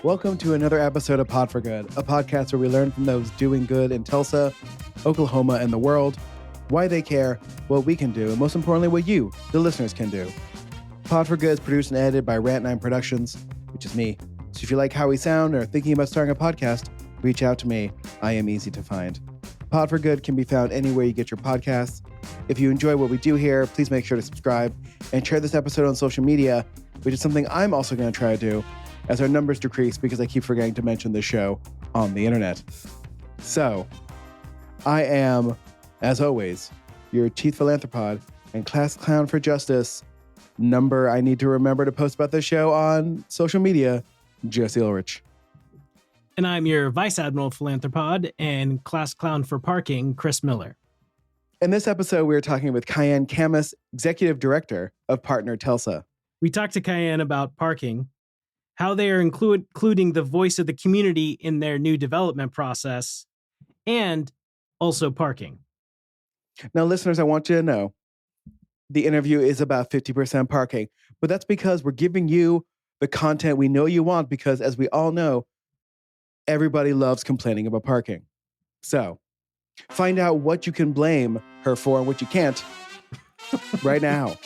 Welcome to another episode of Pod for Good, a podcast where we learn from those doing good in Tulsa, Oklahoma, and the world, why they care, what we can do, and most importantly, what you, the listeners, can do. Pod for Good is produced and edited by Rant9 Productions, which is me. So if you like how we sound or are thinking about starting a podcast, reach out to me. I am easy to find. Pod for Good can be found anywhere you get your podcasts. If you enjoy what we do here, please make sure to subscribe and share this episode on social media, which is something I'm also going to try to do as our numbers decrease because I keep forgetting to mention this show on the internet. So, I am, as always, your chief philanthropod and class clown for justice. Number I need to remember to post about this show on social media, Jesse Ulrich. And I'm your Vice Admiral Philanthropod and class clown for parking, Chris Miller. In this episode, we're talking with Kian Kamas, Executive Director of Partner Tulsa. We talked to Kian about parking, how they are including the voice of the community in their new development process, and also parking. Now, listeners, I want you to know the interview is about 50% parking, but that's because we're giving you the content we know you want because, as we all know, everybody loves complaining about parking. So, find out what you can blame her for and what you can't right now.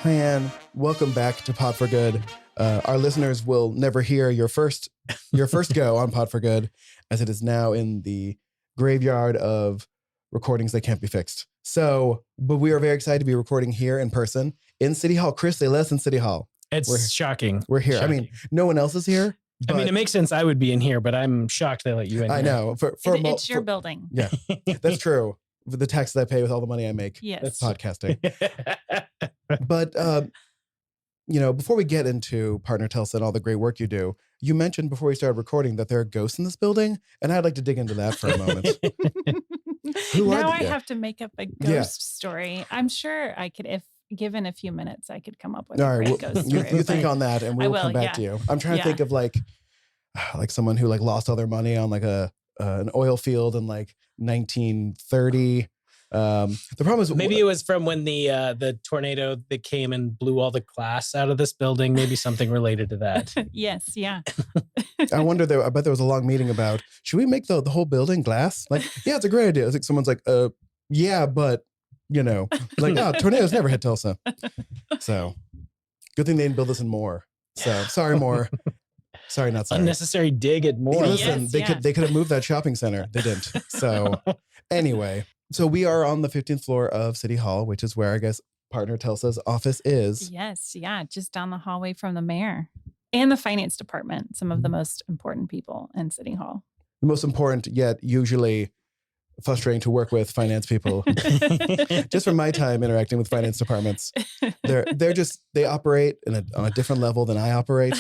Kian, welcome back to Pod for Good. Our listeners will never hear your first go on Pod for Good, as it is now in the graveyard of recordings that can't be fixed. So, but we are very excited to be recording here in person in City Hall. Chris, they let us in City Hall. It's shocking. We're here. Shocking. I mean, no one else is here. I mean, it makes sense I would be in here, but I'm shocked they let you in. I know. It's your building. Yeah, that's true. For the taxes I pay with all the money I make. Yes. That's podcasting. But, before we get into Partner Tulsa and all the great work you do, you mentioned before we started recording that there are ghosts in this building, and I'd like to dig into that for a moment. Now I have to make up a ghost story. I'm sure I could, if given a few minutes, I could come up with a great ghost story. You think on that, and we'll come back to you. I'm trying to think of like someone who lost all their money on an oil field in 1930. The problem is maybe it was from when the tornado that came and blew all the glass out of this building. Maybe something related to that. Yes, yeah. I bet there was a long meeting about, should we make the whole building glass? Yeah, it's a great idea. It's someone's like, yeah, but tornadoes never hit Tulsa. So good thing they didn't build this in Moore. So sorry, Moore. Sorry, not sorry. Unnecessary dig at Moore. Listen, they could have moved that shopping center. They didn't. So anyway, so we are on the 15th floor of City Hall, which is where I guess Partner Tulsa's office is. Yes, yeah, just down the hallway from the mayor and the finance department. Some of the most important people in City Hall. The most important, yet usually frustrating to work with finance people. Just from my time interacting with finance departments, they operate on a different level than I operate,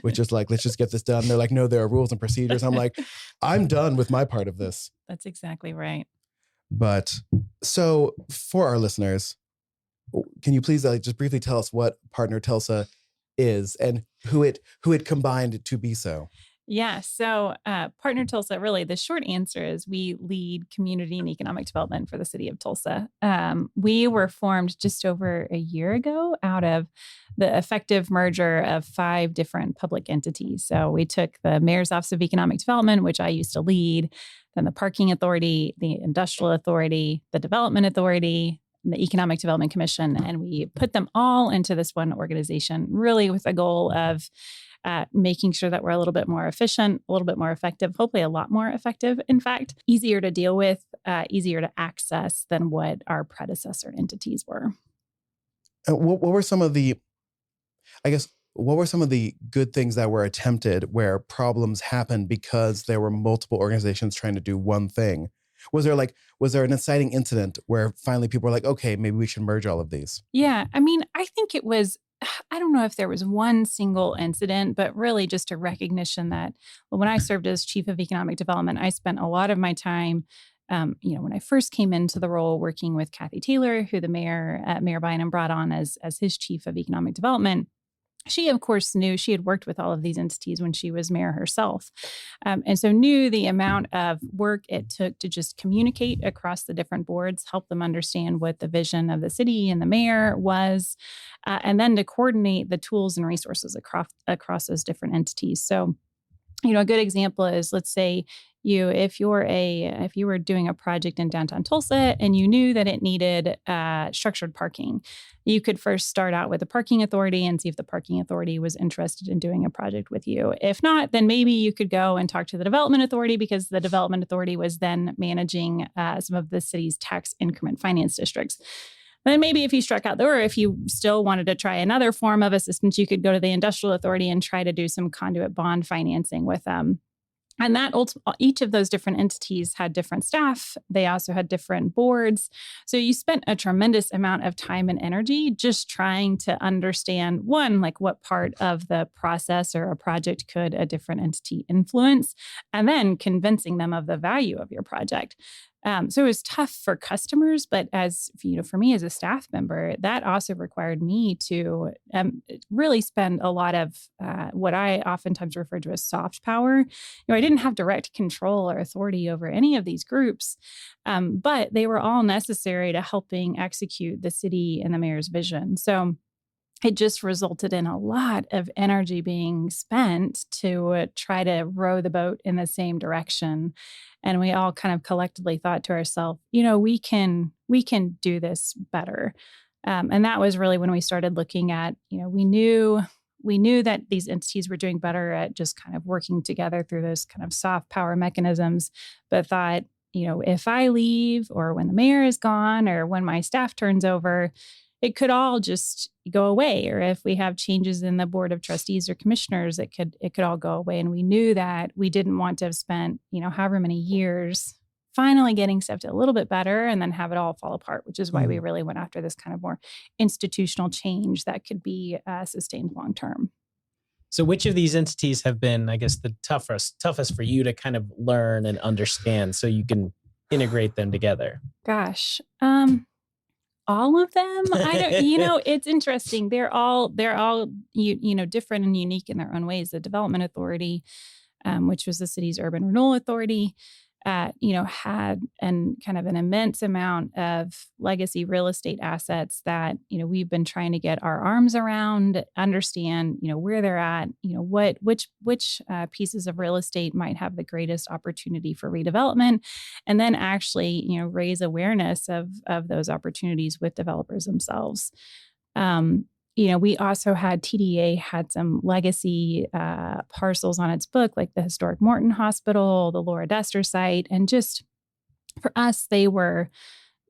which is let's just get this done. They're like, no, there are rules and procedures. I'm like, I'm done with my part of this. That's exactly right. But so for our listeners, can you please just briefly tell us what Partner Tulsa is and who it combined to be so? Yeah. So Partner Tulsa, really, the short answer is we lead community and economic development for the city of Tulsa. We were formed just over a year ago out of the effective merger of 5 different public entities. So we took the Mayor's Office of Economic Development, which I used to lead, then the Parking Authority, the Industrial Authority, the Development Authority, the Economic Development Commission, and we put them all into this one organization, really with a goal of making sure that we're a little bit more efficient, a little bit more effective, hopefully a lot more effective, in fact, easier to deal with, easier to access than what our predecessor entities were. What were some of the good things that were attempted where problems happened because there were multiple organizations trying to do one thing? Was there an inciting incident where finally people were like, okay, maybe we should merge all of these? Yeah. I mean, I think it was, I don't know if there was one single incident, but really just a recognition that when I served as chief of economic development, I spent a lot of my time, when I first came into the role, working with Kathy Taylor, who the Mayor Bynum brought on as his chief of economic development. she, of course, knew she had worked with all of these entities when she was mayor herself. And so knew the amount of work it took to just communicate across the different boards, help them understand what the vision of the city and the mayor was, and then to coordinate the tools and resources across those different entities. So, a good example is, let's say if you were doing a project in downtown Tulsa and you knew that it needed structured parking, you could first start out with the parking authority and see if the parking authority was interested in doing a project with you. If not, then maybe you could go and talk to the development authority, because the development authority was then managing some of the city's tax increment finance districts. Then maybe if you struck out there, or if you still wanted to try another form of assistance, you could go to the industrial authority and try to do some conduit bond financing with them. And that each of those different entities had different staff. They also had different boards. So you spent a tremendous amount of time and energy just trying to understand, one, like what part of the process or a project could a different entity influence, and then convincing them of the value of your project. So it was tough for customers, but for me as a staff member, that also required me to really spend a lot of what I oftentimes refer to as soft power. I didn't have direct control or authority over any of these groups, but they were all necessary to helping execute the city and the mayor's vision. So it just resulted in a lot of energy being spent to try to row the boat in the same direction. And we all kind of collectively thought to ourselves, we can do this better. And that was really when we started looking at, we knew that these entities were doing better at just kind of working together through those kind of soft power mechanisms, but thought, if I leave, or when the mayor is gone, or when my staff turns over, it could all just go away. Or if we have changes in the board of trustees or commissioners, it could all go away. And we knew that we didn't want to have spent, however many years finally getting stuff to a little bit better and then have it all fall apart, which is why we really went after this kind of more institutional change that could be sustained long term. So which of these entities have been, I guess, the toughest for you to kind of learn and understand so you can integrate them together? Gosh, all of them. I don't, it's interesting. They're all different and unique in their own ways. The Development Authority, which was the city's urban renewal authority, had an immense amount of legacy real estate assets that, we've been trying to get our arms around, understand, where they're at, which pieces of real estate might have the greatest opportunity for redevelopment, and then actually, raise awareness of those opportunities with developers themselves. We also had TDA had some legacy parcels on its book, like the historic Morton Hospital, the Laura Dester site. And just for us, they were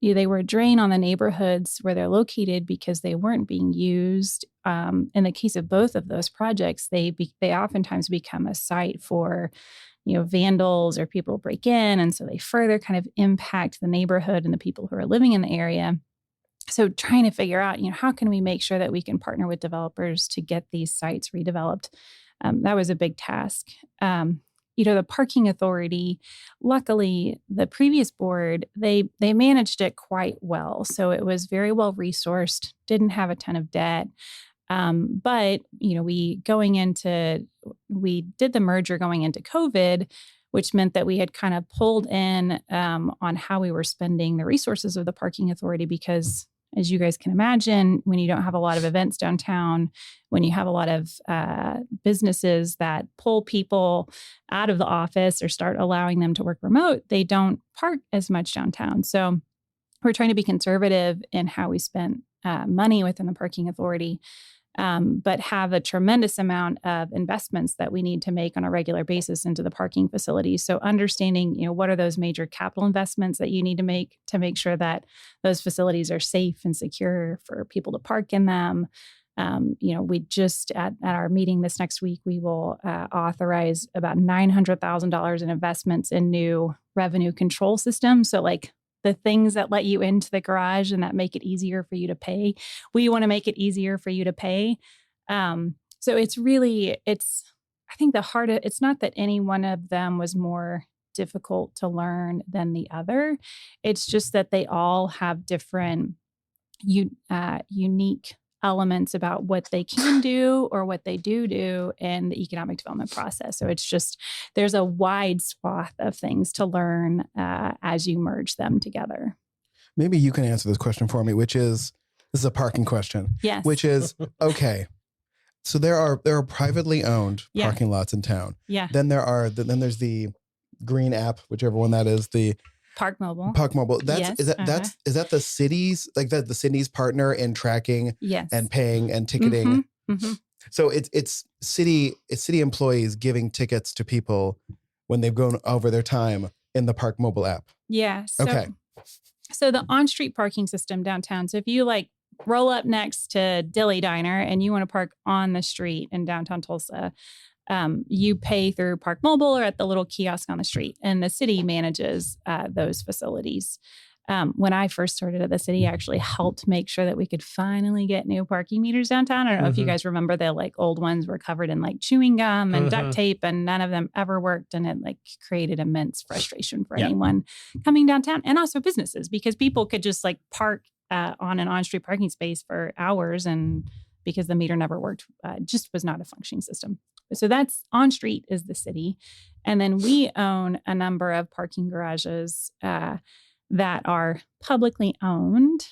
a drain on the neighborhoods where they're located because they weren't being used. In the case of both of those projects, they oftentimes become a site for vandals or people break in. And so they further kind of impact the neighborhood and the people who are living in the area. So trying to figure out, how can we make sure that we can partner with developers to get these sites redeveloped? That was a big task. The parking authority, luckily, the previous board, they managed it quite well. So it was very well resourced, didn't have a ton of debt. But, we did the merger going into COVID, which meant that we had kind of pulled in on how we were spending the resources of the parking authority, because as you guys can imagine, when you don't have a lot of events downtown, when you have a lot of businesses that pull people out of the office or start allowing them to work remote, they don't park as much downtown. So we're trying to be conservative in how we spent money within the parking authority, but have a tremendous amount of investments that we need to make on a regular basis into the parking facilities. So understanding, what are those major capital investments that you need to make sure that those facilities are safe and secure for people to park in them. We just at our meeting this next week, we will authorize about $900,000 in investments in new revenue control systems. So like the things that let you into the garage and that make it easier for you to pay. We want to make it easier for you to pay. So I think it's not that any one of them was more difficult to learn than the other. It's just that they all have different unique elements about what they can do or what they do in the economic development process. So it's just, there's a wide swath of things to learn as you merge them together. Maybe you can answer this question for me, which is, this is a parking question. Yes. Which is, okay, so there are privately owned Yeah. parking lots in town. Yeah. Then there's the green app, whichever one that is, the Park Mobile. Park Mobile. Yes, Is that the city's, like the city's partner in tracking Yes. and paying and ticketing? Mhm, mhm. So it's city employees giving tickets to people when they've gone over their time in the Park Mobile app. Yeah. Okay. So the on-street parking system downtown. So if you like roll up next to Dilly Diner and you want to park on the street in downtown Tulsa, you pay through Park Mobile or at the little kiosk on the street, and the city manages those facilities. When I first started at the city, I actually helped make sure that we could finally get new parking meters downtown. I don't know if you guys remember, the like old ones were covered in like chewing gum and duct tape, and none of them ever worked. And it like created immense frustration for anyone coming downtown, and also businesses, because people could just like park on an on-street parking space for hours, and because the meter never worked, just was not a functioning system. So that's on street is the city. And then we own a number of parking garages that are publicly owned.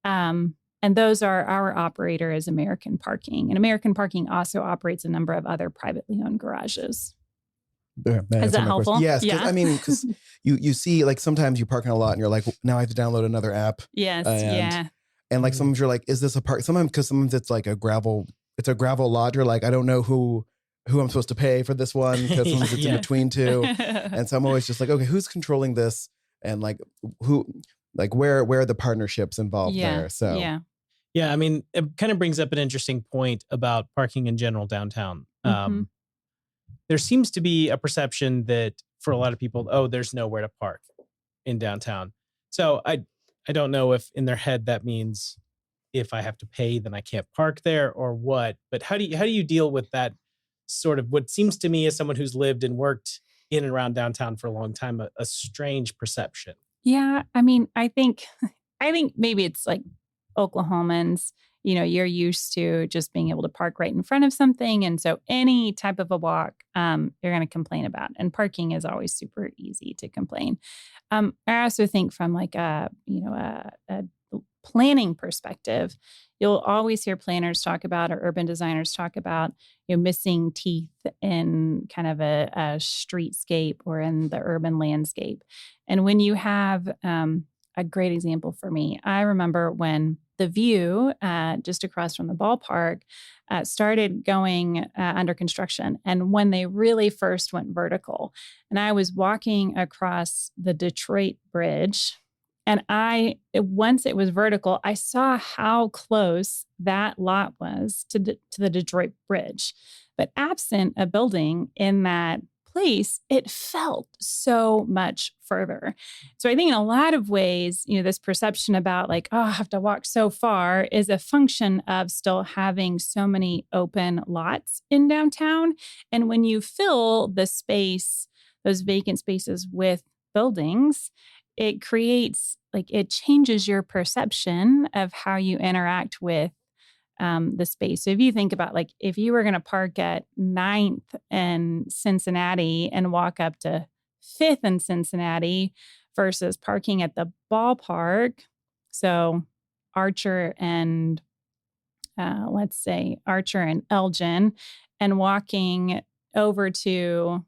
And those are, our operator is American Parking. And American Parking also operates a number of other privately owned garages. Is that helpful? Yes. Yeah. I mean, because you see, like sometimes you park in a lot and you're like, now I have to download another app. Yes. And like sometimes you're like, is this a park? Sometimes it's like a gravel lot. You're like, I don't know who I'm supposed to pay for this one, because sometimes it's in between two. And so I'm always just like, okay, who's controlling this? And like where are the partnerships involved there? So I mean, it kind of brings up an interesting point about parking in general downtown. There seems to be a perception that for a lot of people, there's nowhere to park in downtown. So I don't know if in their head that means if I have to pay, then I can't park there or what. But how do you deal with that sort of what seems to me, as someone who's lived and worked in and around downtown for a long time, a strange perception? Yeah. I mean, I think maybe it's like Oklahomans, you're used to just being able to park right in front of something. And so any type of a walk, you're going to complain about. And parking is always super easy to complain. I also think from like a planning perspective, you'll always hear planners talk about, or urban designers talk about, missing teeth in kind of a streetscape or in the urban landscape. And when you have a great example for me, I remember when the View just across from the ballpark started going under construction, and when they really first went vertical, and I was walking across the Detroit Bridge. And once it was vertical, I saw how close that lot was to the Detroit Bridge. But absent a building in that place, it felt so much further. So I think in a lot of ways, this perception about like, I have to walk so far is a function of still having so many open lots in downtown. And when you fill the space, those vacant spaces with buildings, it creates, it changes your perception of how you interact with the space. So if you think about, if you were going to park at 9th and Cincinnati and walk up to 5th and Cincinnati versus parking at the ballpark, so Archer and let's say Archer and Elgin, and walking over to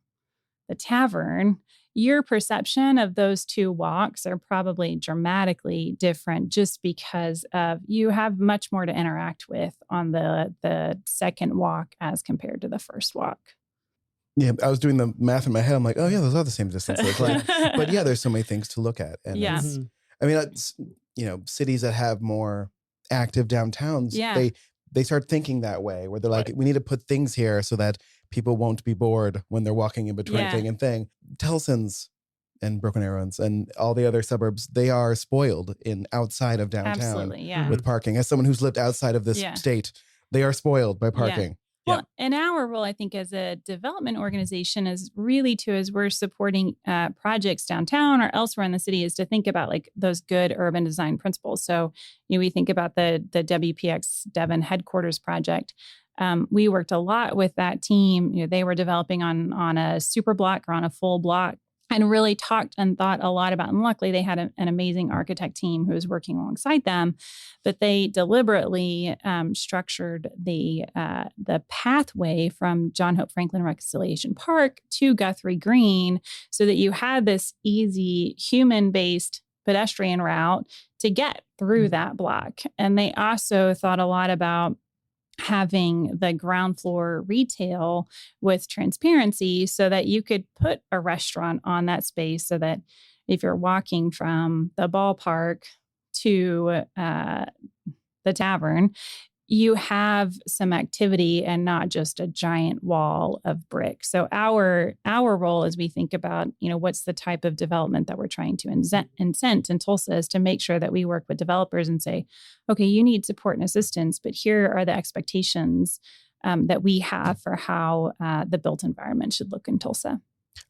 the Tavern, your perception of those two walks are probably dramatically different, just because of you have much more to interact with on the second walk as compared to the first walk. Yeah, I was doing the math in my head. I'm like, oh yeah, those are the same distances. But yeah, there's so many things to look at. And I mean, it's, cities that have more active downtowns, they start thinking that way, where they're like, we need to put things here so that people won't be bored when they're walking in between thing and thing. Tellson's and Broken Arrows and all the other suburbs, they are spoiled outside of downtown with parking. As someone who's lived outside of this state, they are spoiled by parking. Well, and our role, I think, as a development organization is really as we're supporting projects downtown or elsewhere in the city, is to think about like those good urban design principles. So, we think about the WPX Devon headquarters project. We worked a lot with that team. They were developing on a super block or on a full block, and really talked and thought a lot about, and luckily they had an amazing architect team who was working alongside them, but they deliberately structured the pathway from John Hope Franklin Reconciliation Park to Guthrie Green so that you had this easy human-based pedestrian route to get through that block. And they also thought a lot about having the ground floor retail with transparency so that you could put a restaurant on that space so that if you're walking from the ballpark to the tavern, you have some activity and not just a giant wall of brick. So our role as we think about, what's the type of development that we're trying to incent in Tulsa is to make sure that we work with developers and say, okay, you need support and assistance, but here are the expectations that we have for how the built environment should look in Tulsa.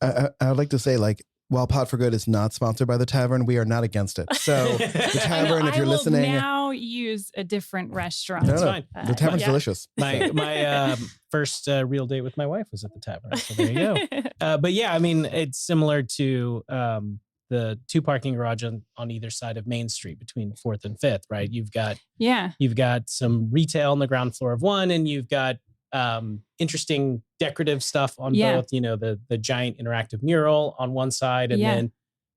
I would like to say, like, while Pot for Good is not sponsored by the tavern, we are not against it. So the tavern, if you're listening, I will now use a different restaurant. No, fine. The tavern's delicious. My first real date with my wife was at the tavern. So there you go. But yeah, I mean, it's similar to the two parking garages on either side of Main Street between 4th and 5th, right? You've got some retail on the ground floor of one, and you've got interesting decorative stuff on both, the giant interactive mural on one side, and then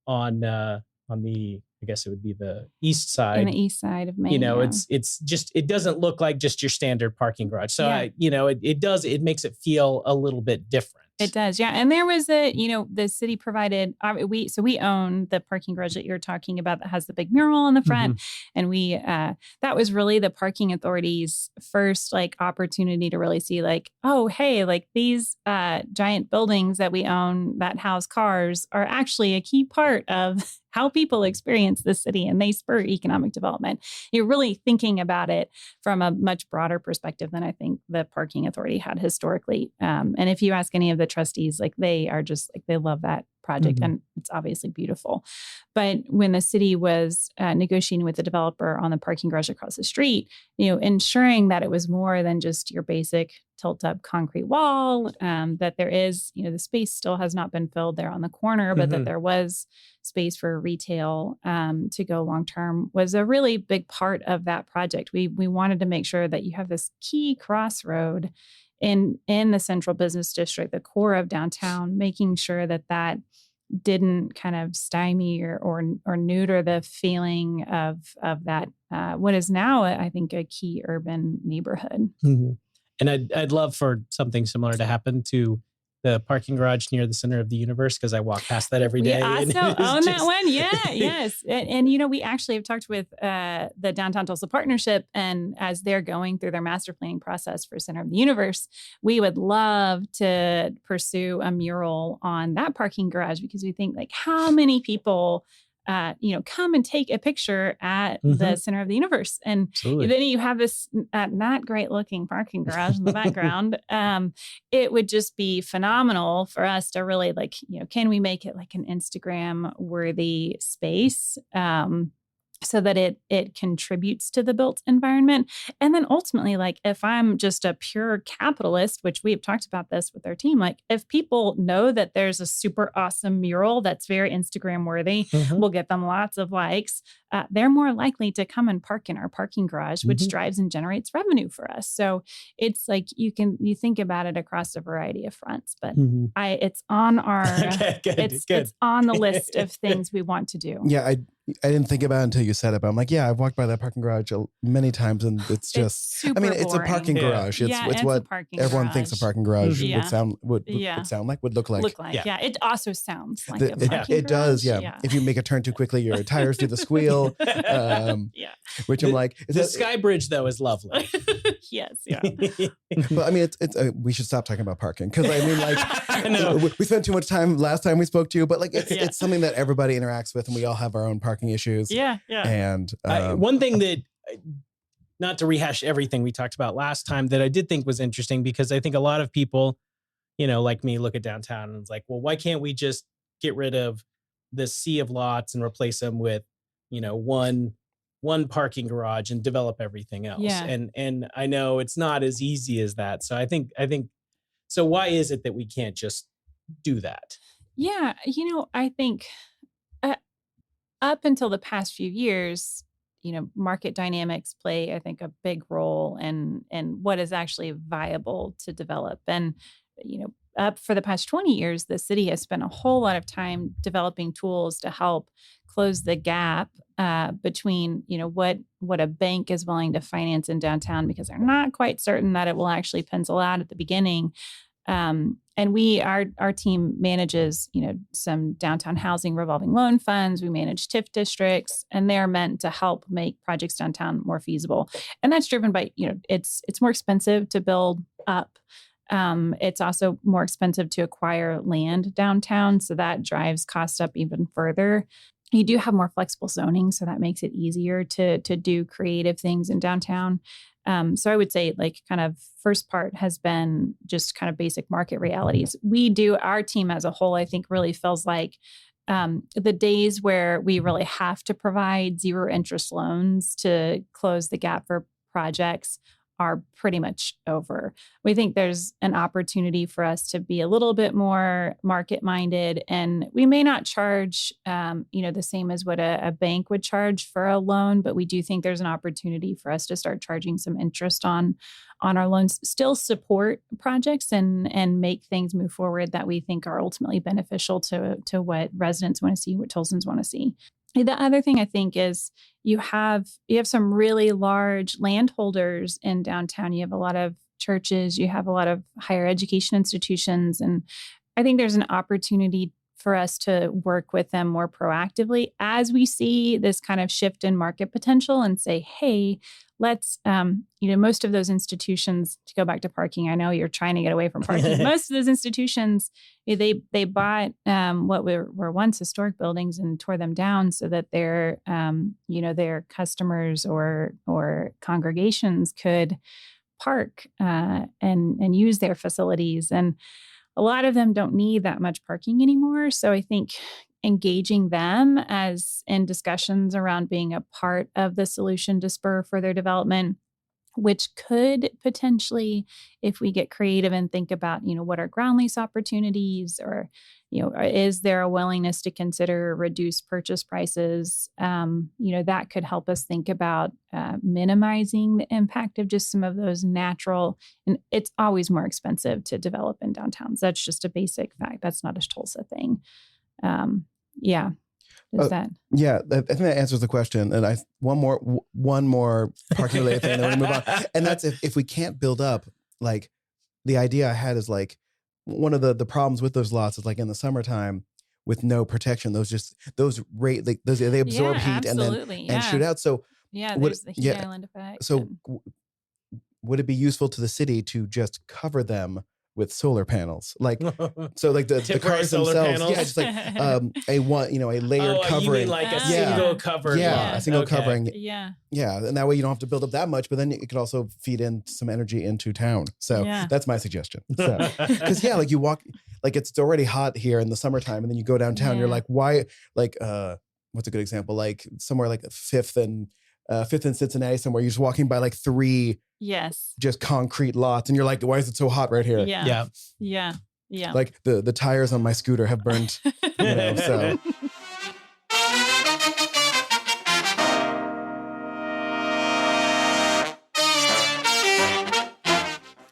on the, I guess it would be the east side. On the east side of Main. It's just, it doesn't look like just your standard parking garage. So it makes it feel a little bit different. It does. Yeah. And there was the city provided, we own the parking garage that you're talking about that has the big mural on the front. Mm-hmm. And that was really the parking authority's first opportunity to really see oh, hey, these giant buildings that we own that house cars are actually a key part of how people experience the city, and they spur economic development. You're really thinking about it from a much broader perspective than I think the parking authority had historically. And if you ask any of the trustees, they are just they love that project, mm-hmm. and it's obviously beautiful. But when the city was negotiating with the developer on the parking garage across the street, ensuring that it was more than just your basic tilt-up concrete wall, that there is, the space still has not been filled there on the corner, but mm-hmm. that there was space for retail to go long-term was a really big part of that project. We wanted to make sure that you have this key crossroad in the central business district, the core of downtown, making sure that didn't kind of stymie or neuter the feeling of that what is now, I think, a key urban neighborhood. Mm-hmm. And I'd love for something similar to happen to the parking garage near the center of the universe, because I walk past that every day. We also own that one. Yeah, yes. And we actually have talked with the Downtown Tulsa Partnership, and as they're going through their master planning process for Center of the Universe, we would love to pursue a mural on that parking garage, because we think how many people come and take a picture at mm-hmm. the Center of the Universe. And Absolutely. Then you have this not great looking parking garage in the background. It would just be phenomenal for us to really can we make it an Instagram worthy space? So that it contributes to the built environment. And then ultimately, if I'm just a pure capitalist, which we have talked about this with our team, if people know that there's a super awesome mural that's very Instagram worthy, mm-hmm. we'll get them lots of likes, they're more likely to come and park in our parking garage, which mm-hmm. drives and generates revenue for us. So it's you think about it across a variety of fronts, but mm-hmm. it's on our, it's on the list of things we want to do. Yeah. I didn't think about it until you said it, but I'm I've walked by that parking garage many times, and it's just, it's a parking garage. It's what everyone thinks a parking garage would sound would look like. Yeah. It also sounds like a parking garage. It does. Yeah. If you make a turn too quickly, your tires do the squeal. Which I'm the Sky Bridge though is lovely. Yes. Yeah. But it's we should stop talking about parking, because we spent too much time last time we spoke to you, but it's something that everybody interacts with, and we all have our own parking issues. Yeah. And one thing that not to rehash everything we talked about last time, that I did think was interesting, because I think a lot of people, like me, look at downtown and it's like, well, why can't we just get rid of this sea of lots and replace them with, one parking garage and develop everything else? Yeah. And I know it's not as easy as that. So I think so. Why is it that we can't just do that? Yeah. I think uh, up until the past few years, market dynamics play, I think, a big role in what is actually viable to develop. And, up for the past 20 years, the city has spent a whole lot of time developing tools to help close the gap between, what a bank is willing to finance in downtown, because they're not quite certain that it will actually pencil out at the beginning. And our team manages, some downtown housing revolving loan funds. We manage TIF districts, and they're meant to help make projects downtown more feasible. And that's driven by, it's more expensive to build up. It's also more expensive to acquire land downtown, so that drives costs up even further. You do have more flexible zoning, so that makes it easier to do creative things in downtown. So I would say, like, kind of first part has been just kind of basic market realities. Our team as a whole, I think, really feels like the days where we really have to provide zero interest loans to close the gap for projects are pretty much over. We think there's an opportunity for us to be a little bit more market minded, and we may not charge, the same as what a bank would charge for a loan, but we do think there's an opportunity for us to start charging some interest on our loans, still support projects and make things move forward that we think are ultimately beneficial to what residents want to see, what Tulsans want to see. The other thing I think is you have some really large landholders in downtown. You have a lot of churches, you have a lot of higher education institutions, and I think there's an opportunity for us to work with them more proactively as we see this kind of shift in market potential, and say, hey, let's, most of those institutions, to go back to parking, I know you're trying to get away from parking. Most of those institutions, they bought what were once historic buildings and tore them down so that their customers or congregations could park and use their facilities. And a lot of them don't need that much parking anymore. So I think engaging them as in discussions around being a part of the solution to spur further development, which could potentially, if we get creative and think about, what are ground lease opportunities, or, is there a willingness to consider reduced purchase prices? That could help us think about minimizing the impact of just some of those natural, and it's always more expensive to develop in downtowns. That's just a basic fact. That's not a Tulsa thing. Yeah. Is that? Yeah, I think that answers the question. And one more parking related thing, then we move on. And that's if we can't build up, like, the idea I had is, like, one of the problems with those lots is, like, in the summertime with no protection, they absorb heat and shoot out. So there's the heat island effect. So would it be useful to the city to just cover them with solar panels, like the cars themselves? Panels? Yeah, just like a layered covering. You mean like a single cover? Yeah, a single covering. Yeah, and that way you don't have to build up that much, but then it could also feed in some energy into town. So that's my suggestion. So, because like you walk, like, it's already hot here in the summertime, and then you go downtown, you're like, why? Like, what's a good example? Like somewhere like Fifth and Cincinnati, somewhere you're just walking by like three. Yes. Just concrete lots. And you're like, why is it so hot right here? Yeah. Like the tires on my scooter have burned, so.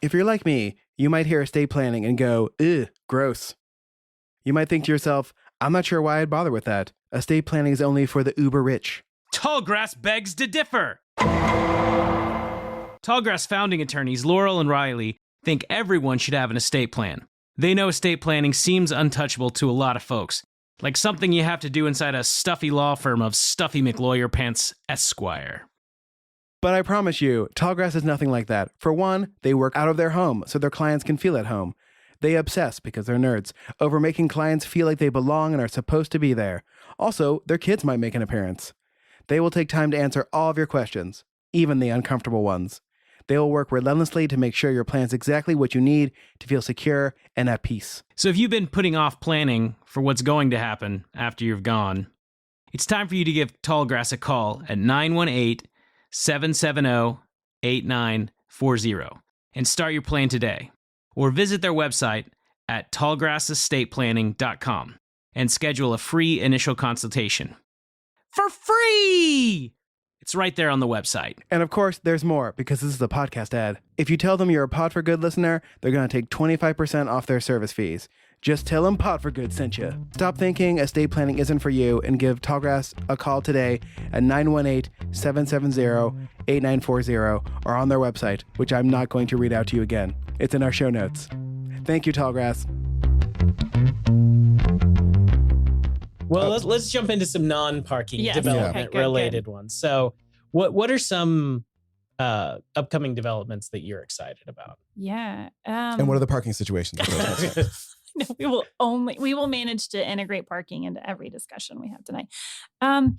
If you're like me, you might hear estate planning and go, ugh, gross. You might think to yourself, I'm not sure why I'd bother with that. Estate planning is only for the uber rich. Tallgrass begs to differ. Tallgrass founding attorneys Laurel and Riley think everyone should have an estate plan. They know estate planning seems untouchable to a lot of folks, like something you have to do inside a stuffy law firm of Stuffy McLawyer Pants Esquire. But I promise you, Tallgrass is nothing like that. For one, they work out of their home so their clients can feel at home. They obsess, because they're nerds, over making clients feel like they belong and are supposed to be there. Also, their kids might make an appearance. They will take time to answer all of your questions. even the uncomfortable ones. They will work relentlessly to make sure your plan's exactly what you need to feel secure and at peace. So if you've been putting off planning for what's going to happen after you've gone, it's time for you to give Tallgrass a call at 918-770-8940 and start your plan today. Or visit their website at tallgrassesstateplanning.com and schedule a free initial consultation. For free! It's right there on the website. And of course, there's more, because this is a podcast ad. If you tell them you're a Pod for Good listener, they're going to take 25% off their service fees. Just tell them Pod for Good sent you. Stop thinking estate planning isn't for you and give Tallgrass a call today at 918-770-8940 or on their website, which I'm not going to read out to you again. It's in our show notes. Thank you, Tallgrass. Well, let's jump into some non-parking development related ones. So what are some upcoming developments that you're excited about? Yeah. And what are the parking situations? No, we will manage to integrate parking into every discussion we have tonight. I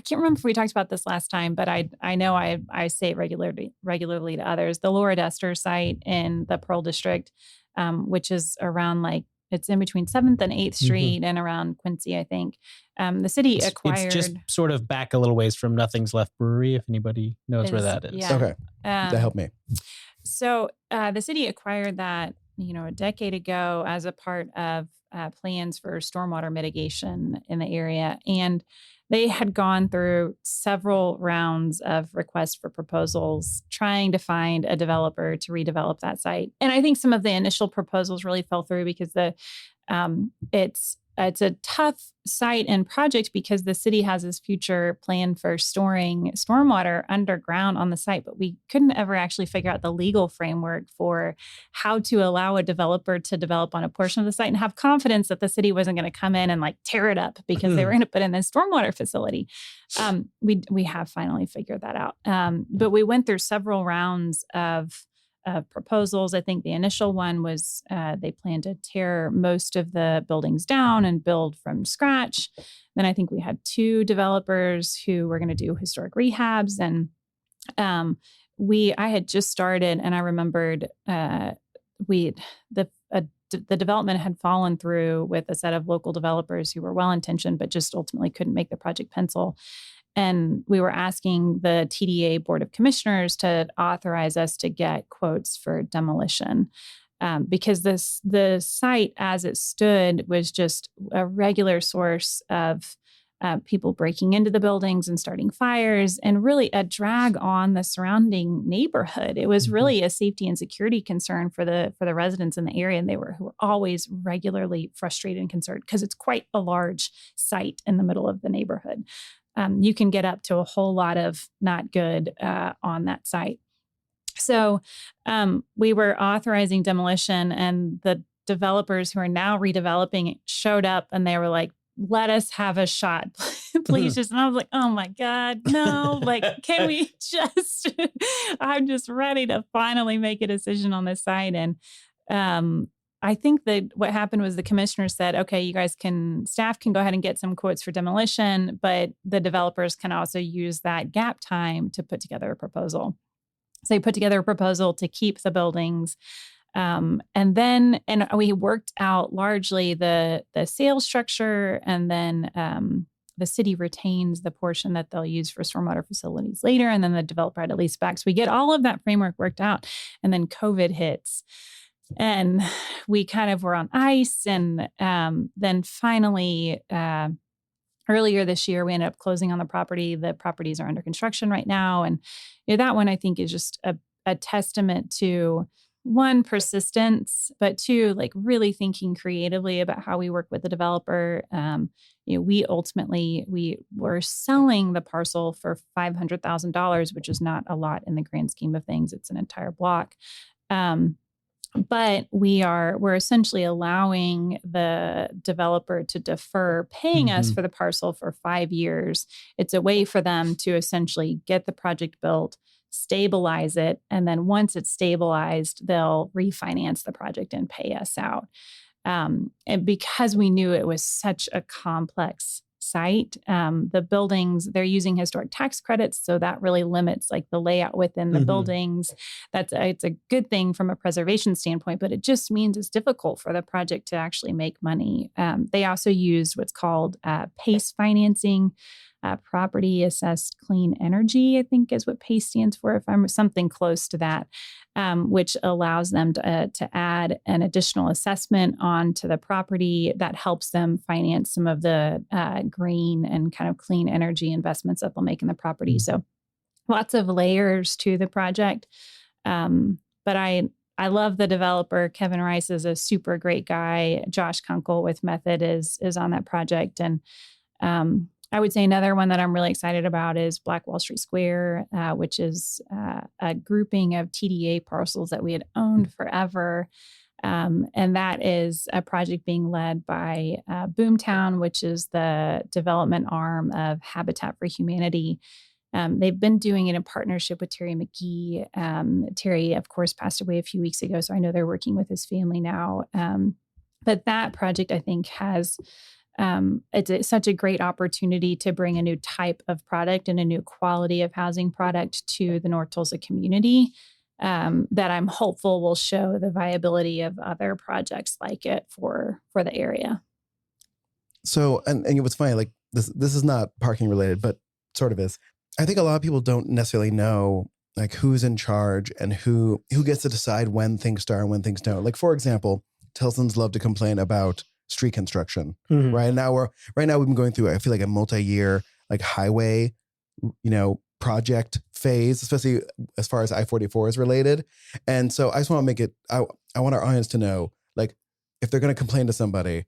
can't remember if we talked about this last time, but I know I say it regularly to others. The Laura Dester site in the Pearl District, which is around it's in between 7th and 8th Street and around Quincy, I think. The city acquired... It's just sort of back a little ways from Nothing's Left Brewery, if anybody knows where that is. Yeah. Okay, that helped me. So the city acquired that, a decade ago as a part of plans for stormwater mitigation in the area. And they had gone through several rounds of requests for proposals, trying to find a developer to redevelop that site. And I think some of the initial proposals really fell through because it's a tough site and project because the city has this future plan for storing stormwater underground on the site, but we couldn't ever actually figure out the legal framework for how to allow a developer to develop on a portion of the site and have confidence that the city wasn't going to come in and tear it up because they were going to put in this stormwater facility. We have finally figured that out. But we went through several rounds of proposals. I think the initial one was they planned to tear most of the buildings down and build from scratch. Then I think we had 2 developers who were going to do historic rehabs. And I had just started, and I remembered the development had fallen through with a set of local developers who were well-intentioned, but just ultimately couldn't make the project pencil. And we were asking the TDA Board of Commissioners to authorize us to get quotes for demolition because the site as it stood was just a regular source of people breaking into the buildings and starting fires and really a drag on the surrounding neighborhood. It was really a safety and security concern for the residents in the area. And who were always regularly frustrated and concerned because it's quite a large site in the middle of the neighborhood. You can get up to a whole lot of not good on that site. So we were authorizing demolition, and the developers who are now redeveloping showed up and they were like, let us have a shot, please. Just, and I was like, oh my God, no, can we just, I'm just ready to finally make a decision on this site. And I think that what happened was the commissioner said, okay, staff can go ahead and get some quotes for demolition, but the developers can also use that gap time to put together a proposal. So they put together a proposal to keep the buildings. And we worked out largely the sales structure, and then the city retains the portion that they'll use for stormwater facilities later. And then the developer had to lease back. So we get all of that framework worked out, and then COVID hits. And we kind of were on ice. And then finally, earlier this year, we ended up closing on the property. The properties are under construction right now. And that one, I think, is just a testament to, 1, persistence, but 2, really thinking creatively about how we work with the developer. We were selling the parcel for $500,000, which is not a lot in the grand scheme of things. It's an entire block. But we're essentially allowing the developer to defer paying us for the parcel for 5 years. It's a way for them to essentially get the project built, stabilize it, and then once it's stabilized, they'll refinance the project and pay us out. And because we knew it was such a complex site. The buildings, they're using historic tax credits, so that really limits like the layout within the buildings. It's a good thing from a preservation standpoint, but it just means it's difficult for the project to actually make money. They also use what's called PACE financing. Property Assessed Clean Energy, I think is what PACE stands for, if I'm something close to that, which allows them to add an additional assessment onto the property that helps them finance some of the green and kind of clean energy investments that they'll make in the property. So lots of layers to the project. But I love the developer. Kevin Rice is a super great guy. Josh Kunkel with Method is on that project. And I would say another one that I'm really excited about is Black Wall Street Square, which is a grouping of TDA parcels that we had owned forever. And that is a project being led by Boomtown, which is the development arm of Habitat for Humanity. They've been doing it in partnership with Terry McGee. Terry, of course, passed away a few weeks ago, so I know they're working with his family now. But that project, I think, has... it's such a great opportunity to bring a new type of product and a new quality of housing product to the North Tulsa community that I'm hopeful will show the viability of other projects like it for the area. So, and what's funny, like this is not parking related, but sort of is. I think a lot of people don't necessarily know like who's in charge and who gets to decide when things start and when things don't. Like, for example, Tulsans love to complain about street construction. Right now we've been going through, I feel like, a multi-year like highway, project phase, especially as far as I-44 is related. And so I just want to make it, I want our audience to know, like, if they're going to complain to somebody,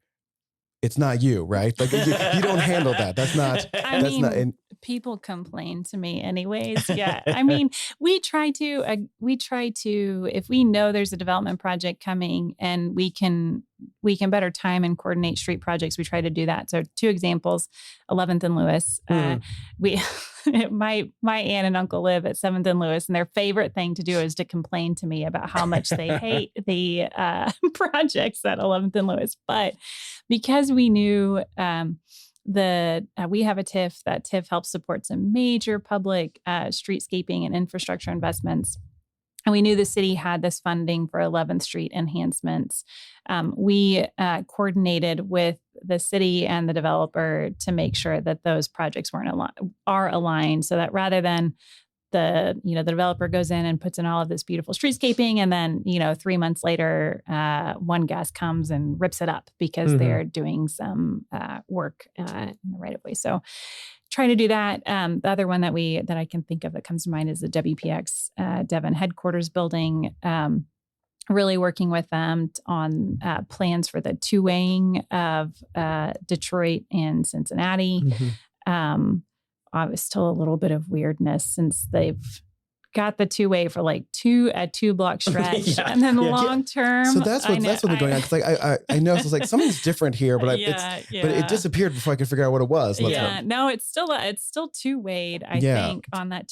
it's not you, right? Like you don't handle that. That's not. People complain to me anyways. Yeah. I mean, we try to, if we know there's a development project coming and we can better time and coordinate street projects, we try to do that. So 2 examples, 11th and Lewis. My aunt and uncle live at 7th and Lewis, and their favorite thing to do is to complain to me about how much they hate the projects at 11th and Lewis. But because we knew we have a TIF, that TIF helps support some major public streetscaping and infrastructure investments. And we knew the city had this funding for 11th Street enhancements. We coordinated with the city and the developer to make sure that those projects are aligned, so that rather than the developer goes in and puts in all of this beautiful streetscaping, and then 3 months later, one gas comes and rips it up because they're doing some work in the right of way. So try to do that. The other one that I can think of that comes to mind is the WPX Devon headquarters building. Really working with them on plans for the 2-waying of Detroit and Cincinnati. Still a little bit of weirdness since they've got the 2-way for like a 2-block stretch, and then long term. So that's what they're going on. Because like I know, so it's like something's different here, but but it disappeared before I could figure out what it was. No, it's still 2-wayed. I think on that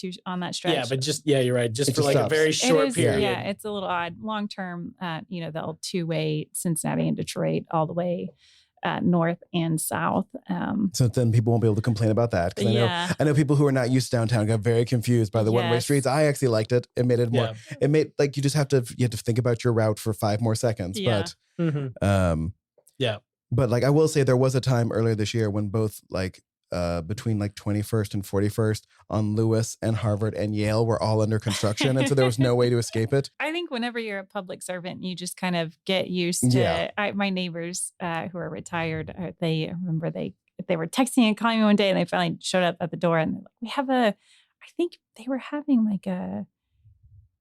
stretch. Yeah, but you're right. Just for like a very short period. Yeah, it's a little odd. Long term, they'll 2-way Cincinnati and Detroit all the way north and south. So then people won't be able to complain about that. Because I know people who are not used to downtown got very confused by the one-way streets. I actually liked it. It made it more. It made like you have to think about your route for 5 more seconds. Yeah. But But like I will say, there was a time earlier this year when both like between like 21st and 41st on Lewis and Harvard and Yale were all under construction. And so there was no way to escape it. I think whenever you're a public servant, you just kind of get used to my neighbors who are retired. They were texting and calling me one day, and they finally showed up at the door, and they're like, I think they were having like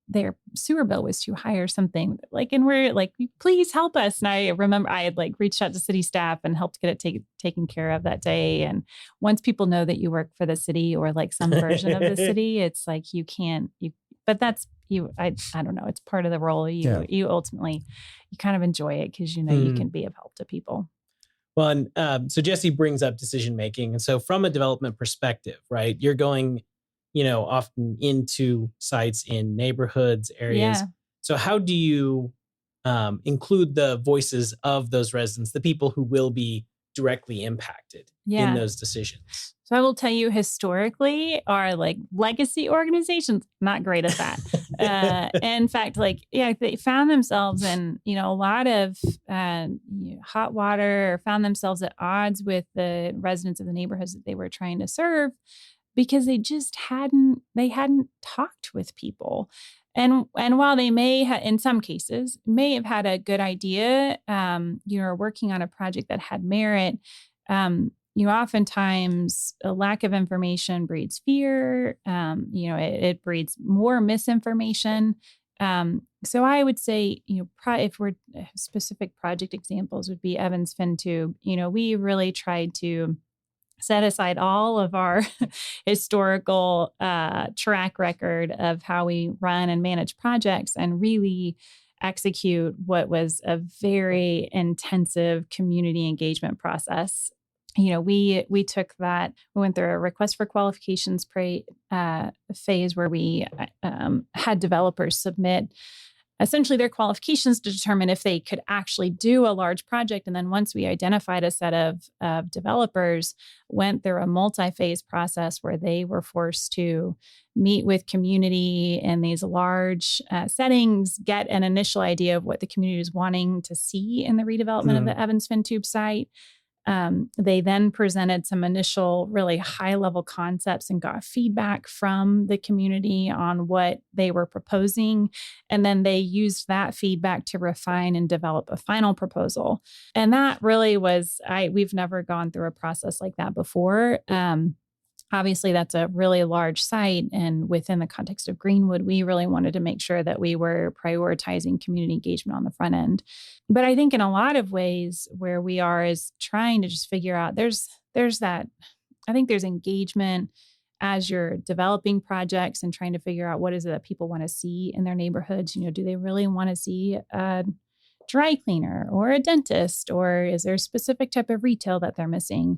their sewer bill was too high or something. Like, and we're like, please help us. And I remember I had like reached out to city staff and helped get it taken care of that day. And once people know that you work for the city or like some version of the city, it's like but that's you. I don't know. It's part of the role. You ultimately, you kind of enjoy it because you can be of help to people. Well, and so Jesse brings up decision making. And so from a development perspective, right, you're going often into sites in neighborhoods, areas. Yeah. So how do you include the voices of those residents, the people who will be directly impacted Yeah. in those decisions. So I will tell you, historically, our like legacy organizations not great at that. In fact, like they found themselves in a lot of hot water, or found themselves at odds with the residents of the neighborhoods that they were trying to serve, because they just hadn't talked with people. And while they may in some cases may have had a good idea, working on a project that had merit, oftentimes a lack of information breeds fear. It breeds more misinformation. So I would say, if we're specific project examples would be Evans FinTube. We really tried to set aside all of our historical track record of how we run and manage projects and really execute what was a very intensive community engagement process. We took that, we went through a request for qualifications phase where we had developers submit essentially their qualifications to determine if they could actually do a large project. And then once we identified a set of developers, went through a multi-phase process where they were forced to meet with community in these large settings, get an initial idea of what the community is wanting to see in the redevelopment of the Evans FinTube site. They then presented some initial really high-level concepts and got feedback from the community on what they were proposing. And then they used that feedback to refine and develop a final proposal. And that really was, we've never gone through a process like that before. Obviously, that's a really large site. And within the context of Greenwood, we really wanted to make sure that we were prioritizing community engagement on the front end. But I think in a lot of ways where we are is trying to just figure out there's that, I think there's engagement as you're developing projects and trying to figure out what is it that people want to see in their neighborhoods. Do they really want to see a dry cleaner or a dentist, or is there a specific type of retail that they're missing?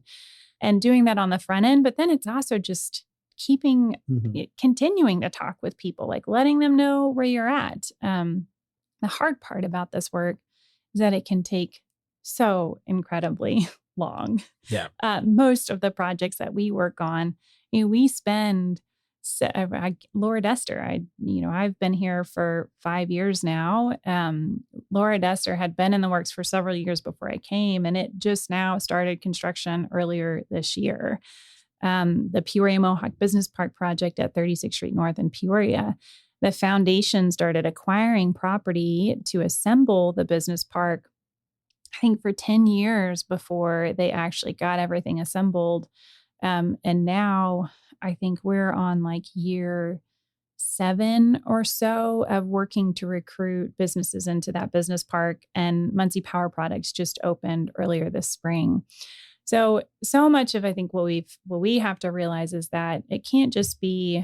And doing that on the front end, but then it's also just continuing to talk with people, like letting them know where you're at. The hard part about this work is that it can take so incredibly long. Yeah. Most of the projects that we work on, we spend. Laura Dester, I've been here for 5 years now. Laura Dester had been in the works for several years before I came, and it just now started construction earlier this year. The Peoria Mohawk Business Park project at 36th Street North in Peoria, the foundation started acquiring property to assemble the business park, I think for 10 years before they actually got everything assembled. And now I think we're on like year 7 or so of working to recruit businesses into that business park. And Muncie Power Products just opened earlier this spring. So much of, I think, what we have to realize is that it can't just be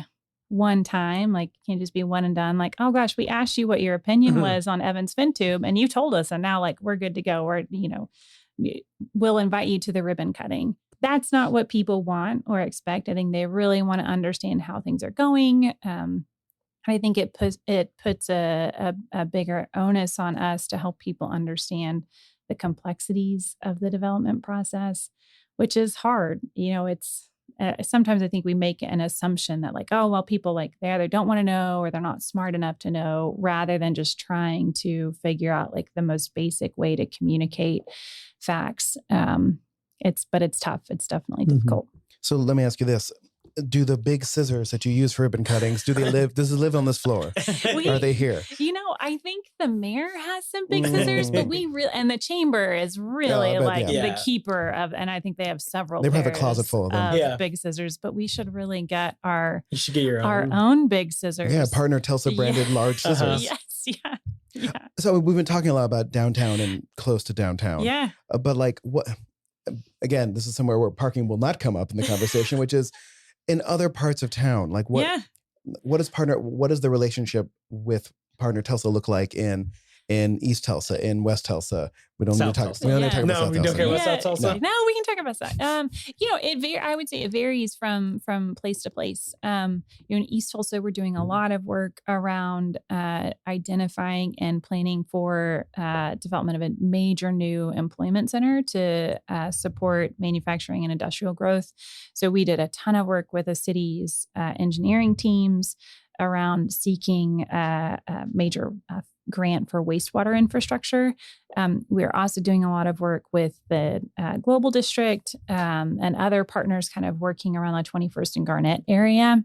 one time, like it can't just be one and done. Like, oh gosh, we asked you what your opinion was on Evans FinTube and you told us, and now like we're good to go. Or, we'll invite you to the ribbon cutting. That's not what people want or expect. I think they really want to understand how things are going. I think it puts a bigger onus on us to help people understand the complexities of the development process, which is hard. It's sometimes I think we make an assumption that like, oh, well, people like they either don't want to know or they're not smart enough to know, rather than just trying to figure out like the most basic way to communicate facts. But it's tough. It's definitely difficult. So let me ask you this. Do the big scissors that you use for ribbon cuttings, does it live on this floor? Are they here? I think the mayor has some big scissors, but and the chamber is really the keeper of, and I think they have several. They have a closet full of them. Big scissors, but we should really get you should get your own big scissors. Yeah, Partner Tulsa branded large scissors. Yes, yeah. So we've been talking a lot about downtown and close to downtown. Yeah. But like what, again, this is somewhere where parking will not come up in the conversation, which is in other parts of town. Like what does the relationship with Partner Tulsa look like in in East Tulsa, in West Tulsa. We don't need to South talk. Tulsa. We don't need to Yeah. talk about No, South we don't Tulsa. care about South Tulsa. No, we can talk about that. I would say it varies from place to place. In East Tulsa, we're doing a lot of work around identifying and planning for development of a major new employment center to support manufacturing and industrial growth. So we did a ton of work with the city's engineering teams around seeking a major grant for wastewater infrastructure. We're also doing a lot of work with the Global District and other partners kind of working around the 21st and Garnett area.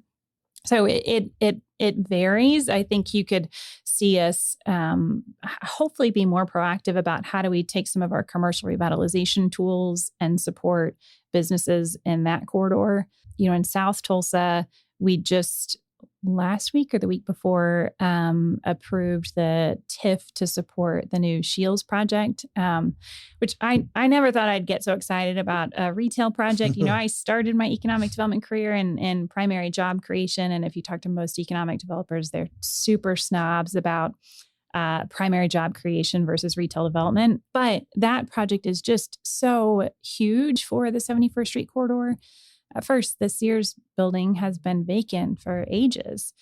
So it varies. I think you could see us hopefully be more proactive about how do we take some of our commercial revitalization tools and support businesses in that corridor. In South Tulsa, we just last week or the week before approved the TIF to support the new Shields project, which I never thought I'd get so excited about a retail project. I started my economic development career in primary job creation. And if you talk to most economic developers, they're super snobs about primary job creation versus retail development. But that project is just so huge for the 71st Street corridor. First, the Sears building has been vacant for ages.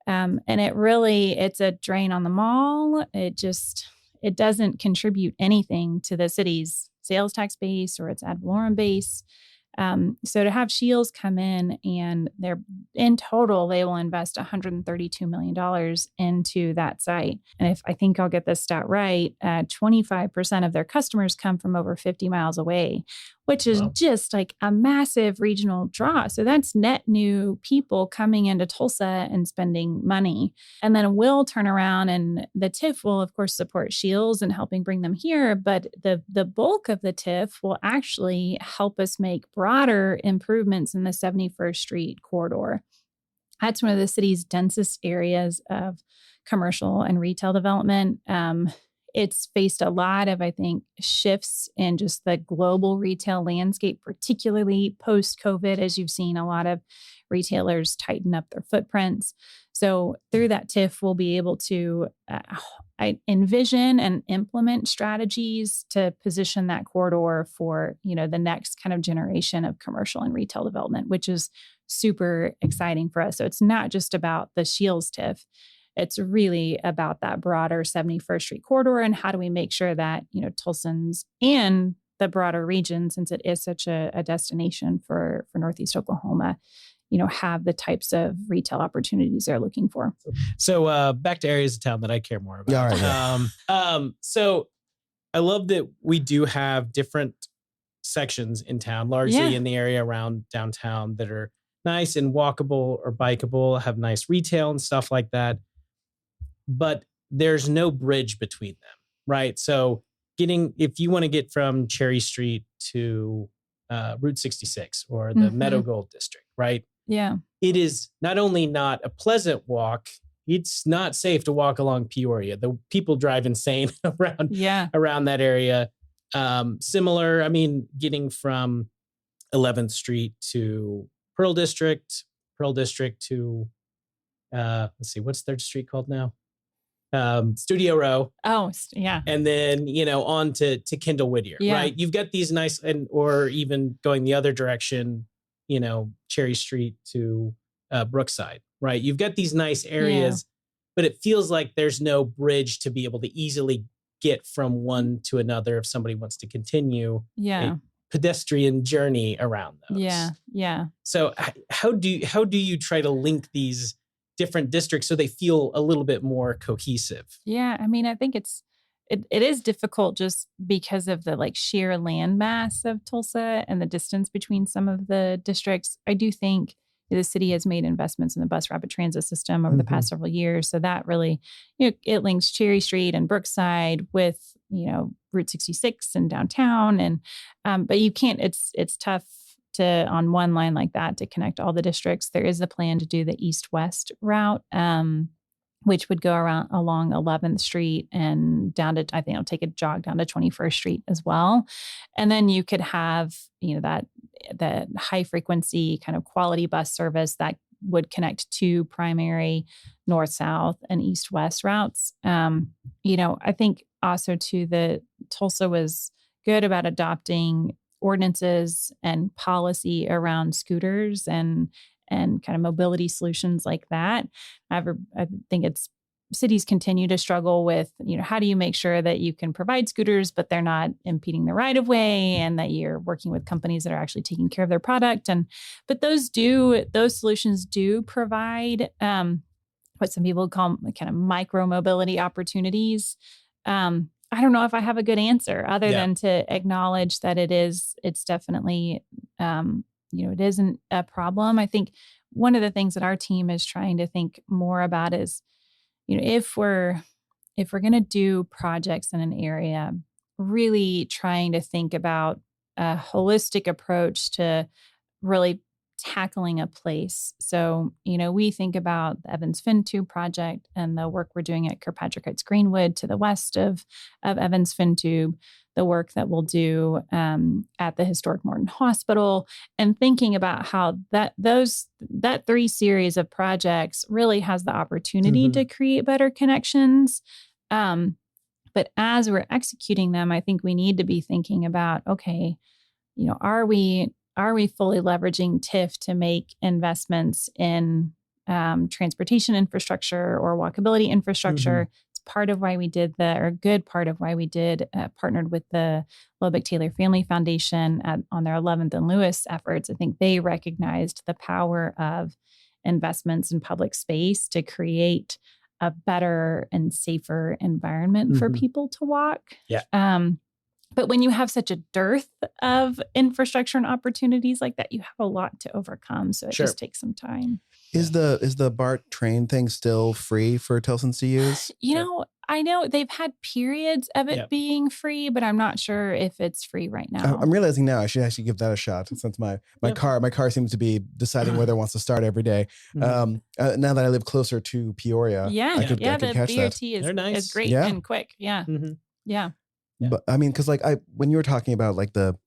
And it's a drain on the mall. It doesn't contribute anything to the city's sales tax base or its ad valorem base. So to have Shields come in and in total, they will invest $132 million into that site. And I think I'll get this stat right, 25% of their customers come from over 50 miles away, which is just like a massive regional draw. So that's net new people coming into Tulsa and spending money. And then we'll turn around and the TIF will, of course, support Shields and helping bring them here. But the bulk of the TIF will actually help us make broader improvements in the 71st Street corridor. That's one of the city's densest areas of commercial and retail development. It's faced a lot of, I think, shifts in just the global retail landscape, particularly post-COVID, as you've seen a lot of retailers tighten up their footprints. So through that TIF, we'll be able to envision and implement strategies to position that corridor for, the next kind of generation of commercial and retail development, which is super exciting for us. So it's not just about the Shields TIF. It's really about that broader 71st Street corridor and how do we make sure that, Tulsans and the broader region, since it is such a destination for Northeast Oklahoma, have the types of retail opportunities they're looking for. So back to areas of town that I care more about. Yeah, all right. So I love that we do have different sections in town, largely in the area around downtown that are nice and walkable or bikeable, have nice retail and stuff like that. But there's no bridge between them, right? So if you want to get from Cherry Street to Route 66 or the Meadow Gold District, right? Yeah. It is not only not a pleasant walk, it's not safe to walk along Peoria. The people drive insane around that area. Similar, getting from 11th Street to Pearl District to, let's see, what's 3rd Street called now? Studio Row. Oh, yeah. And then, on to Kendall Whittier, right? You've got these nice, or even going the other direction, Cherry Street to Brookside, right? You've got these nice areas, but it feels like there's no bridge to be able to easily get from one to another if somebody wants to continue a pedestrian journey around those. Yeah. So how do you try to link these different districts so they feel a little bit more cohesive? Yeah. I think it is difficult just because of the sheer land mass of Tulsa and the distance between some of the districts. I do think the city has made investments in the bus rapid transit system over the past several years. So that really, it links Cherry Street and Brookside with, Route 66 and downtown. And, but you can't, it's tough to, on one line like that, to connect all the districts. There is a plan to do the east-west route, which would go along 11th Street and down to, I think it'll take a jog down to 21st Street as well. And then you could have, the high frequency kind of quality bus service that would connect to primary north-south and east-west routes. I think also too that Tulsa was good about adopting ordinances and policy around scooters and kind of mobility solutions like that. I think cities continue to struggle with, how do you make sure that you can provide scooters, but they're not impeding the right of way, and that you're working with companies that are actually taking care of their product. But those solutions do provide what some people call kind of micro mobility opportunities. I don't know if I have a good answer other than to acknowledge that it's definitely, it isn't a problem. I think one of the things that our team is trying to think more about is, if we're going to do projects in an area, really trying to think about a holistic approach to really tackling a place. So, we think about the Evans Fin Tube project and the work we're doing at Kirkpatrick Heights Greenwood to the west of Evans Fin Tube, the work that we'll do at the historic Morton Hospital, and thinking about how that 3 series of projects really has the opportunity to create better connections. But as we're executing them, I think we need to be thinking about, okay, are we fully leveraging TIF to make investments in transportation infrastructure or walkability infrastructure? It's part of why we did good part of why we did partnered with the Lubbock Taylor Family Foundation on their 11th and Lewis efforts. I think they recognized the power of investments in public space to create a better and safer environment for people to walk. Yeah. But when you have such a dearth of infrastructure and opportunities like that, you have a lot to overcome. So it just takes some time. Is the BART train thing still free for Tulsans to use? I know they've had periods of it being free, but I'm not sure if it's free right now. I'm realizing now I should actually give that a shot, since my car seems to be deciding whether it wants to start every day. Now that I live closer to Peoria, I could catch the BRT that. Nice. is great and quick. Yeah. Yeah. But I mean, because when you were talking about the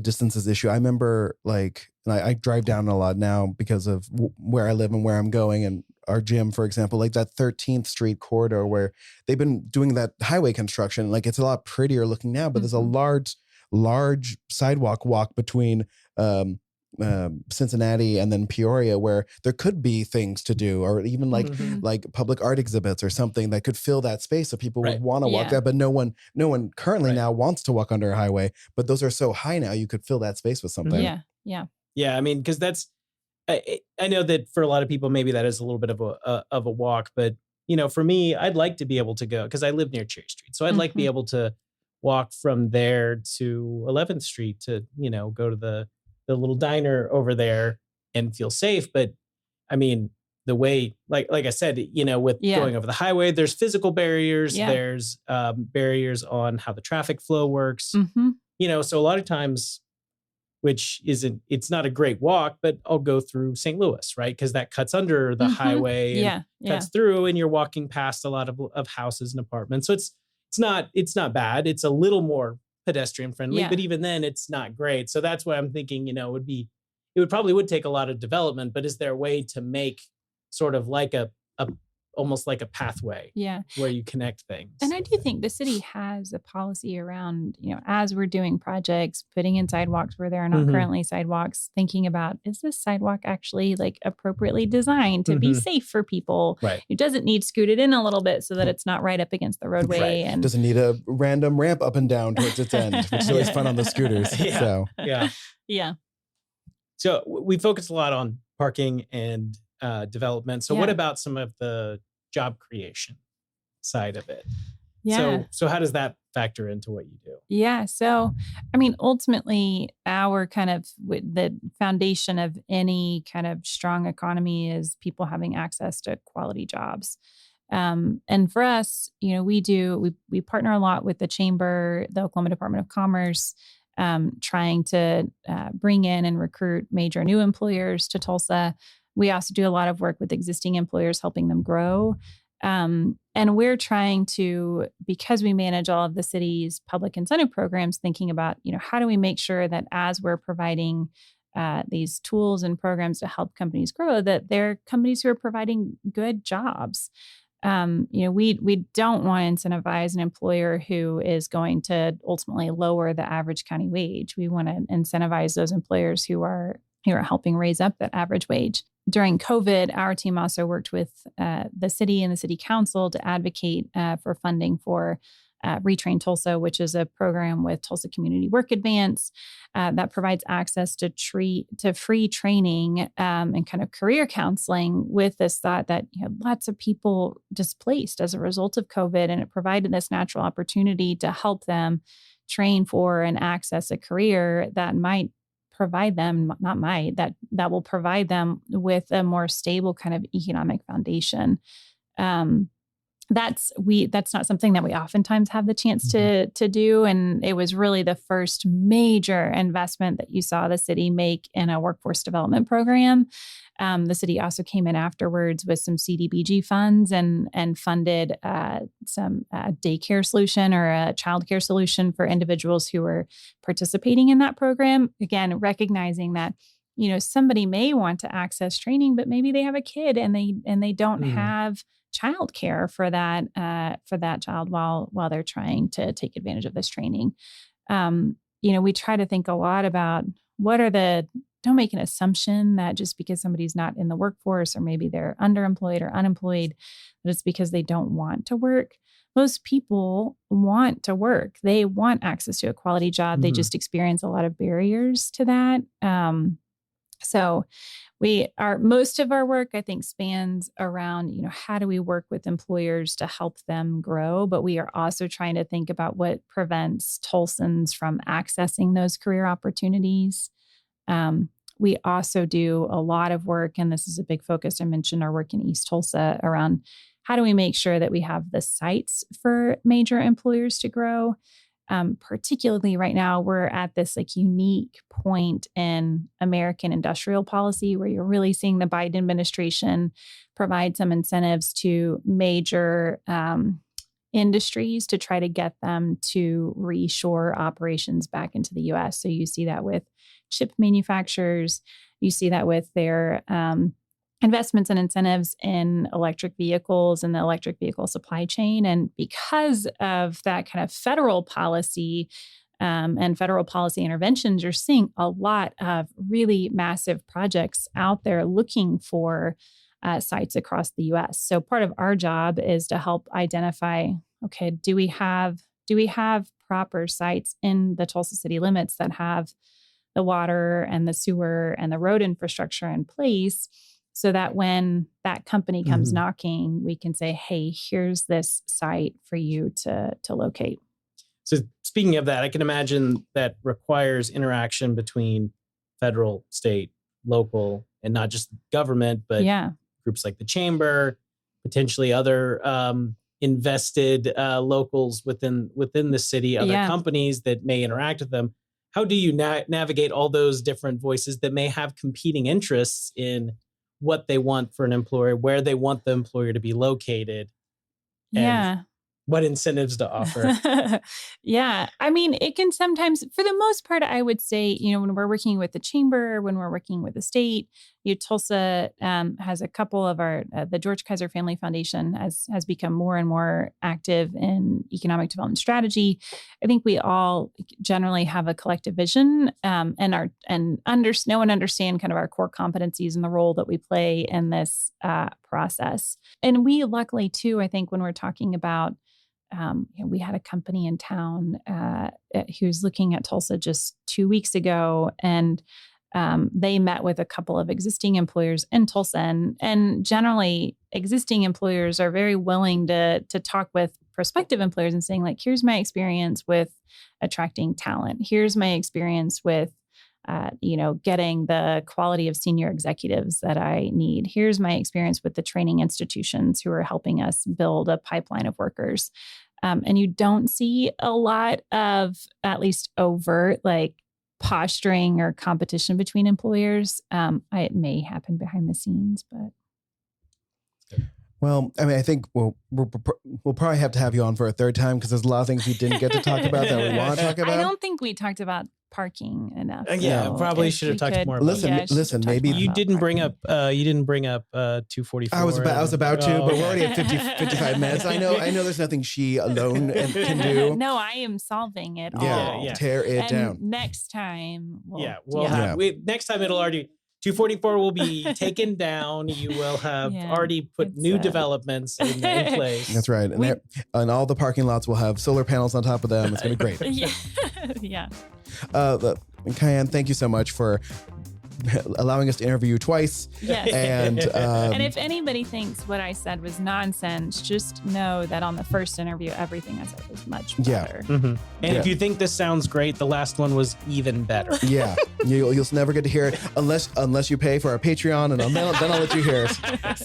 distances issue, I remember and I drive down a lot now because of where I live and where I'm going, and our gym, for example, that 13th Street corridor where they've been doing that highway construction. It's a lot prettier looking now, but there's a large sidewalk walk between Cincinnati and then Peoria, where there could be things to do, or even like public art exhibits or something that could fill that space, so people would want to walk that. But no one currently now wants to walk under a highway, but those are so high now, you could fill that space with something. I mean, because that's I know that for a lot of people maybe that is a little bit of a walk, but for me, I'd like to be able to go, because I live near Cherry Street, so I'd like to be able to walk from there to 11th Street to go to the little diner over there and feel safe. But I mean, the way, like I said, with going over the highway, there's physical barriers. There's barriers on how the traffic flow works. So a lot of times, it's not a great walk, but I'll go through St. Louis, right? Because that cuts under the highway and cuts through, and you're walking past a lot of houses and apartments. So it's not bad. It's a little more pedestrian friendly, but even then it's not great. So that's why I'm thinking, it would probably take a lot of development, but is there a way to make sort of like almost like a pathway where you connect things? And I do think the city has a policy around, as we're doing projects, putting in sidewalks where there are not currently sidewalks, thinking about, is this sidewalk actually appropriately designed to be safe for people? Right. It doesn't need scooted in a little bit so that it's not right up against the roadway. Right. And doesn't need a random ramp up and down towards its end, which is always fun on the scooters. So we focus a lot on parking and development. So what about some of the job creation side of it? So how does that factor into what you do? Yeah. So, I mean, ultimately, our kind of the foundation of any kind of strong economy is people having access to quality jobs. And for us, we partner a lot with the Chamber, the Oklahoma Department of Commerce, trying to bring in and recruit major new employers to Tulsa. We also do a lot of work with existing employers, helping them grow. And we're trying to, because we manage all of the city's public incentive programs, thinking about, how do we make sure that as we're providing these tools and programs to help companies grow, that they're companies who are providing good jobs. We don't want to incentivize an employer who is going to ultimately lower the average county wage. We want to incentivize those employers who are helping raise up that average wage. During COVID, our team also worked with the city and the city council to advocate for funding for Retrain Tulsa, which is a program with Tulsa Community Work Advance that provides access to free training and kind of career counseling, with this thought that lots of people displaced as a result of COVID, and it provided this natural opportunity to help them train for and access a career that might provide them, that will provide them with a more stable kind of economic foundation. That's not something that we oftentimes have the chance to do. And it was really the first major investment that you saw the city make in a workforce development program. The city also came in afterwards with some CDBG funds and funded some daycare solution or a childcare solution for individuals who were participating in that program. Again, recognizing that somebody may want to access training, but maybe they have a kid and they don't have childcare for that child while they're trying to take advantage of this training. We try to think a lot about don't make an assumption that just because somebody's not in the workforce, or maybe they're underemployed or unemployed, that it's because they don't want to work. Most people want to work. They want access to a quality job. They just experience a lot of barriers to that. So most of our work, I think, spans around, how do we work with employers to help them grow? But we are also trying to think about what prevents Tulsans from accessing those career opportunities. We also do a lot of work, and this is a big focus. I mentioned our work in East Tulsa around how do we make sure that we have the sites for major employers to grow. Particularly right now, we're at this unique point in American industrial policy where you're really seeing the Biden administration provide some incentives to major industries to try to get them to reshore operations back into the U.S. So you see that with chip manufacturers, you see that with their investments and incentives in electric vehicles and the electric vehicle supply chain. And because of that kind of federal policy and federal policy interventions, you're seeing a lot of really massive projects out there looking for sites across the U.S. So part of our job is to help identify, okay, do we have proper sites in the Tulsa city limits that have the water and the sewer and the road infrastructure in place, so that when that company comes knocking, we can say, hey, here's this site for you to locate. So speaking of that, I can imagine that requires interaction between federal, state, local, and not just government, but groups like the chamber, potentially other invested locals within the city, other companies that may interact with them. How do you navigate all those different voices that may have competing interests in what they want for an employer, where they want the employer to be located, and what incentives to offer? I mean, it can sometimes, for the most part, I would say, when we're working with the chamber, when we're working with the state, Tulsa has a couple of the George Kaiser Family Foundation has become more and more active in economic development strategy. I think we all generally have a collective vision know and understand kind of our core competencies and the role that we play in this process. And we luckily too, I think when we're talking about we had a company in town who's looking at Tulsa just 2 weeks ago, and they met with a couple of existing employers in Tulsa. And generally, existing employers are very willing to talk with prospective employers and saying, here's my experience with attracting talent. Here's my experience with getting the quality of senior executives that I need. Here's my experience with the training institutions who are helping us build a pipeline of workers. And you don't see a lot of, at least overt, posturing or competition between employers. It may happen behind the scenes, but. Well, I mean, I think we'll probably have to have you on for a third time because there's a lot of things we didn't get to talk about that we want to talk about. I don't think we talked about parking enough. Yeah, so probably if should have we talked could- more about yeah, Listen, should have talked maybe- more You about didn't bring parking. up. You didn't bring up 244. I was about to, but we're already at 55 minutes. I know. There's nothing she alone can do. No, I am solving it Yeah, all. yeah. tear it And down. next time, Next time it'll already 244 will be taken down. You will have Yeah, already put it's, new developments in place. That's right. And, and all the parking lots will have solar panels on top of them. It's going to be great. Yeah, yeah. Kian, thank you so much for allowing us to interview you twice. Yes. And And if anybody thinks what I said was nonsense, just know that on the first interview, everything I said was much better. And if you think this sounds great, the last one was even better. yeah, you'll never get to hear it unless you pay for our Patreon, and then I'll let you hear it.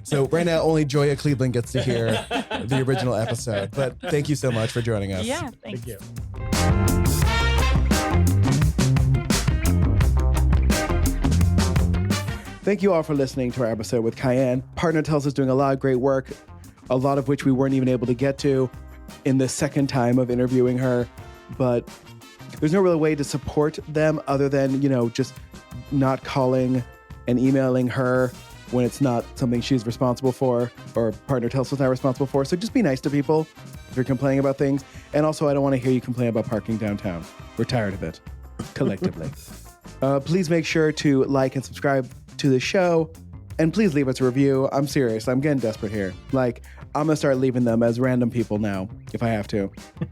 So right now, only Joya Cleveland gets to hear the original episode. But thank you so much for joining us. Yeah, thanks. Thank you. Thank you all for listening to our episode with Kian. Partner Tulsa is doing a lot of great work, a lot of which we weren't even able to get to in the second time of interviewing her. But there's no real way to support them other than, just not calling and emailing her when it's not something she's responsible for or Partner Tulsa's not responsible for. So just be nice to people if you're complaining about things. And also, I don't want to hear you complain about parking downtown. We're tired of it, collectively. Please make sure to like and subscribe to the show, and please leave us a review. I'm serious. I'm getting desperate here. I'm going to start leaving them as random people now, if I have to.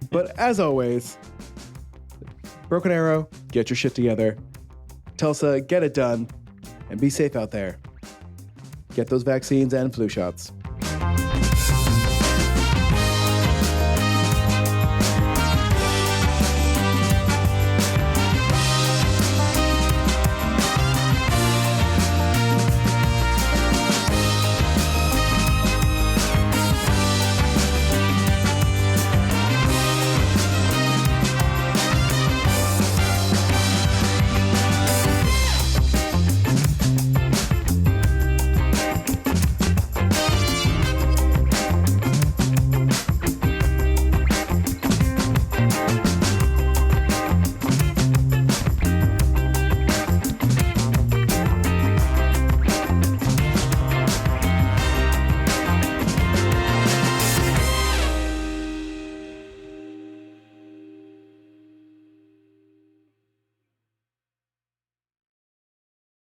But as always, Broken Arrow, get your shit together. Tulsa, get it done, and be safe out there. Get those vaccines and flu shots.